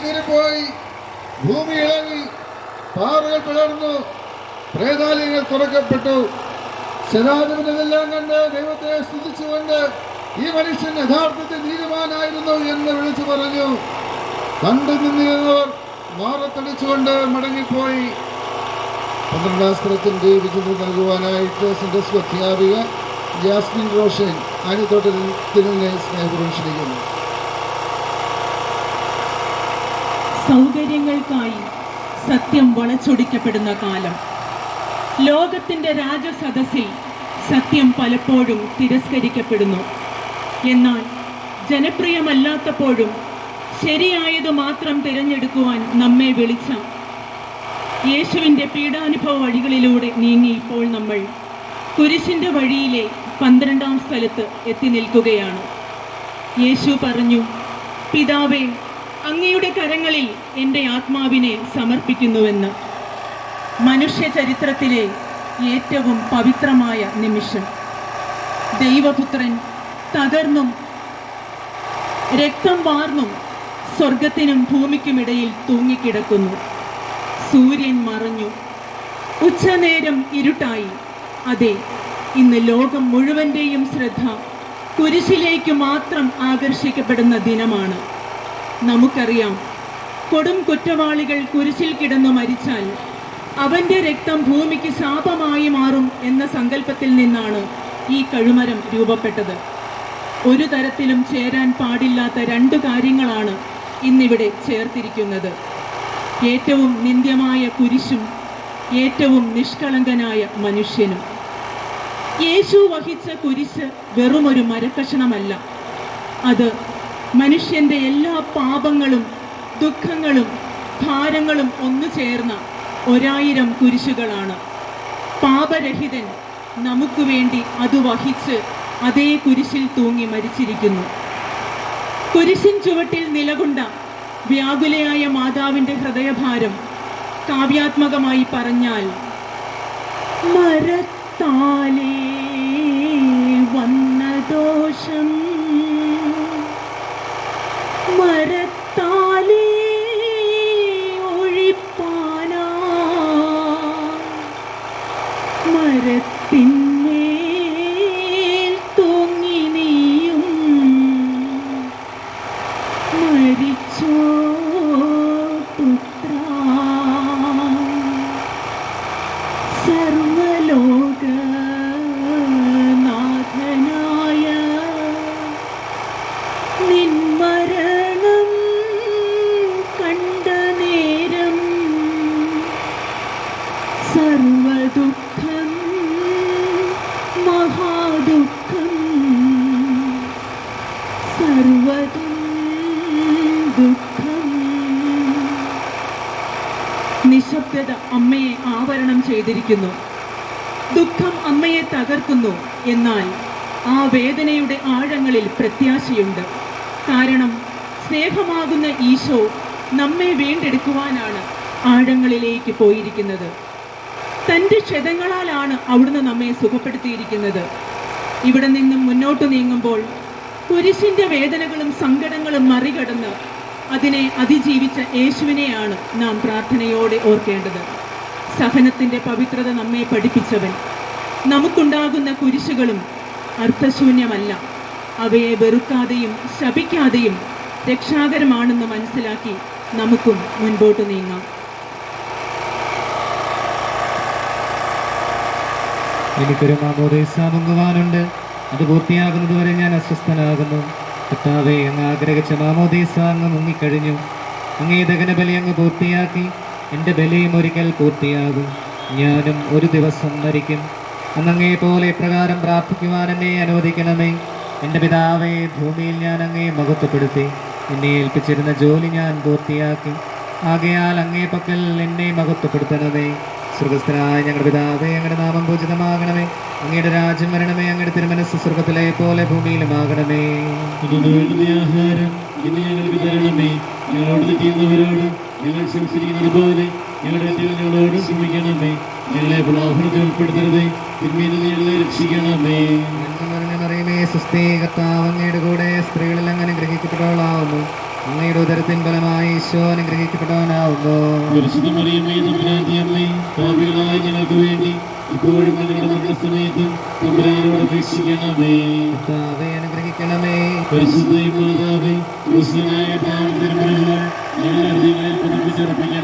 കീറിപ്പോയി. ഭൂമി ഇളകി, പാറകൾ പിളർന്നു, പ്രേതാലയങ്ങൾ തുറക്കപ്പെട്ടു. ശരാധിപനെല്ലാം കണ്ട് ദൈവത്തെ സ്തുതിച്ചുകൊണ്ട് ഈ മനുഷ്യൻ യഥാർത്ഥത്തിൽ നീതിമാനായിരുന്നു എന്ന് വിളിച്ചു പറഞ്ഞു. കണ്ടു നിന്നിരുന്നവർ മാറത്തടിച്ചുകൊണ്ട് മടങ്ങിപ്പോയി. 12ാം സ്ഥലത്തിന്റെ വിചിന്തനം നൽകുവാനായിട്ട് സെൻട്രസ് അധ്യാപിക ജാസ്മിൻ റോഷൻ അനിത്തോട്ടത്തിനെ സ്നേഹപൂർവ്വം ക്ഷണിക്കുന്നു. സൗകര്യങ്ങൾക്കായി സത്യം വളച്ചൊടിക്കപ്പെടുന്ന കാലം. ലോകത്തിന്റെ രാജസദസ്സിൽ സത്യം പലപ്പോഴും തിരസ്കരിക്കപ്പെടുന്നു. എന്നാൽ ജനപ്രിയമല്ലാത്തപ്പോഴും ശരിയായത് മാത്രം തിരഞ്ഞെടുക്കുവാൻ നമ്മെ വിളിച്ച യേശുവിൻ്റെ പീഡാനുഭവ വഴികളിലൂടെ നീങ്ങി ഇപ്പോൾ നമ്മൾ കുരിശിൻ്റെ വഴിയിലെ 12ാം സ്ഥലത്ത് എത്തി നിൽക്കുകയാണ്. യേശു പറഞ്ഞു, പിതാവേ, അങ്ങയുടെ കരങ്ങളിൽ എൻ്റെ ആത്മാവിനെ സമർപ്പിക്കുന്നുവെന്ന്. മനുഷ്യ ചരിത്രത്തിലെ ഏറ്റവും പവിത്രമായ നിമിഷം. ദൈവപുത്രൻ തകർന്നും രക്തം വാർന്നും സ്വർഗത്തിനും ഭൂമിക്കുമിടയിൽ തൂങ്ങിക്കിടക്കുന്നു. സൂര്യൻ മറഞ്ഞു, ഉച്ചനേരം ഇരുട്ടായി. അതെ, ഇന്ന് ലോകം മുഴുവൻ്റെയും ശ്രദ്ധ കുരിശിലേക്ക് മാത്രം ആകർഷിക്കപ്പെടുന്ന ദിനമാണ്. നമുക്കറിയാം, കൊടും കുറ്റവാളികൾ കുരിശിൽ കിടന്നു മരിച്ചാൽ അവൻ്റെ രക്തം ഭൂമിക്ക് ശാപമായി മാറും എന്ന സങ്കല്പത്തിൽ നിന്നാണ് ഈ കഴുമരം രൂപപ്പെട്ടത്. ഒരു തരത്തിലും ചേരാൻ പാടില്ലാത്ത 2 കാര്യങ്ങളാണ് ഇന്നിവിടെ ചേർത്തിരിക്കുന്നത്. ഏറ്റവും നിന്ദ്യമായ കുരിശും ഏറ്റവും നിഷ്കളങ്കനായ മനുഷ്യനും. യേശു വഹിച്ച കുരിശ് വെറുമൊരു മരക്കഷണമല്ല. അത് മനുഷ്യൻ്റെ എല്ലാ പാപങ്ങളും ദുഃഖങ്ങളും ഭാരങ്ങളും ഒന്നു ചേർന്ന 1000 കുരിശുകളാണ്. പാപരഹിതൻ നമുക്ക് വേണ്ടി അത് വഹിച്ച് അതേ കുരിശിൽ തൂങ്ങി മരിച്ചിരിക്കുന്നു. കുരിശിൻ ചുവട്ടിൽ നിലകൊണ്ട വ്യാകുലയായ മാതാവിൻ്റെ ഹൃദയഭാരം കാവ്യാത്മകമായി പറഞ്ഞാൽ, മരത്താലേ വന്ന ദോഷം മരത്താലേ ഒഴിപ്പാനാ മരത്തിന്മേൽ തൂങ്ങി നീയും മരിച്ചോ പുത്ര. സർവലോകനാഥനായ നിൻമരണം കണ്ട നേരം സർവദുഃഖം മഹാദുഃഖം സർവതും ദുഃഖം. നിശബ്ദത അമ്മയെ ആവരണം ചെയ്തിരിക്കുന്നു. ദുഃഖം അമ്മയെ തകർക്കുന്നു. എന്നാൽ ആ വേദനയുടെ ആഴങ്ങളിൽ പ്രത്യാശയുണ്ട്. കാരണം സ്നേഹമാകുന്ന ഈശോ നമ്മെ വീണ്ടെടുക്കുവാനാണ് ആഴങ്ങളിലേക്ക് പോയിരിക്കുന്നത്. തൻ്റെ ക്ഷതങ്ങളാലാണ് അവിടുന്ന് നമ്മെ സുഖപ്പെടുത്തിയിരിക്കുന്നത്. ഇവിടെ നിന്നും മുന്നോട്ട് നീങ്ങുമ്പോൾ കുരിശിൻ്റെ വേദനകളും സങ്കടങ്ങളും മറികടന്ന് അതിനെ അതിജീവിച്ച യേശുവിനെയാണ് നാം പ്രാർത്ഥനയോടെ ഓർക്കേണ്ടത്. സഹനത്തിൻ്റെ പവിത്രത നമ്മെ പഠിപ്പിച്ചവൻ. നമുക്കുണ്ടാകുന്ന കുരിശുകളും അർത്ഥശൂന്യമല്ല. അവയെ വെറുക്കാതെയും ശപിക്കാതെയും രക്ഷാകരമാണെന്ന് മനസ്സിലാക്കി നമുക്കും മുൻപോട്ട് നീങ്ങാം. എനിക്കൊരു മാമോദീസ മുങ്ങുവാനുണ്ട്. അത് പൂർത്തിയാകുന്നതുവരെ ഞാൻ അസ്വസ്ഥനാകുന്നു. കർത്താവേ, അങ്ങ് ആഗ്രഹിച്ച മാമോദീസ അങ്ങ് മുങ്ങിക്കഴിഞ്ഞു. അങ്ങേ ദഹനബലി അങ്ങ് പൂർത്തിയാക്കി. എൻ്റെ ബലിയും ഒരിക്കൽ പൂർത്തിയാകും. ഞാനും ഒരു ദിവസം മരിക്കും. അന്നങ്ങേ പോലെ പ്രകാരം പ്രാർത്ഥിക്കുവാൻ എന്നെ അനുവദിക്കണമേ. എൻ്റെ പിതാവേ, ഭൂമിയിൽ ഞാൻ അങ്ങേ മഹത്വപ്പെടുത്തി. എന്നെ ഏൽപ്പിച്ചിരുന്ന ജോലി ഞാൻ പൂർത്തിയാക്കി. ആകയാൽ അങ്ങേ പക്കൽ എന്നെ മഹത്വപ്പെടുത്തണമേ. സ്വർഗസ്ഥനായ ഞങ്ങളുടെ പിതാവേ, അങ്ങയുടെ നാമം പൂജിതമാകണമേ. അങ്ങയുടെ രാജ്യം വരണമേ. അങ്ങയുടെ തിരുമനസ്സ് സ്വർഗത്തിലെ പോലെ ഭൂമിയിലുമാകണമേ. ആഹാരം ഇന്ന് ഞങ്ങൾക്ക് തരണമേ. ഞങ്ങളോട് തെറ്റിയുന്നവരോട് ഞങ്ങൾ ക്ഷമിച്ചിരിക്കുന്നത് പോലെ ഞങ്ങളുടെ തെറ്റുകൾ ഞങ്ങളോട് ക്ഷമിക്കണമേ. ഞങ്ങളെ പ്രലോഭനത്തിൽ ഉൾപ്പെടുത്തരുതേ, തിന്മയിൽ നിന്ന് ഞങ്ങളെ രക്ഷിക്കണമേ. അറിയമേ, സുസ്ഥീ, കർത്താവ് അങ്ങയുടെ കൂടെ സ്ത്രീകളിൽ അങ്ങനെ ഗ്രഹിക്കപ്പെട്ടവളാവുന്നു. അങ്ങയുടെ ഉദരത്തിൻ ഫലമായി ഈശോ അനുഗ്രഹിക്കപ്പെട്ടവനാവുന്നു. പരിശുദ്ധ മറിയമേ തമ്പുരാന്റെ അമ്മേ, പാപികളായ ഞങ്ങൾക്ക് വേണ്ടി ഇപ്പോഴും ഞങ്ങളുടെ മരണസമയത്തും തമ്പുരാനോട് അപേക്ഷിക്കണമേ. കർത്താവേ അനുഗ്രഹിക്കണമേ. പരിശുദ്ധ മാതാവേ, ക്രിസ്തുനായ പാവം തിരുമുറിവുകൾ ഞങ്ങളുടെ ഹൃദയങ്ങളിൽ പതിപ്പിച്ചുറപ്പിക്കണം.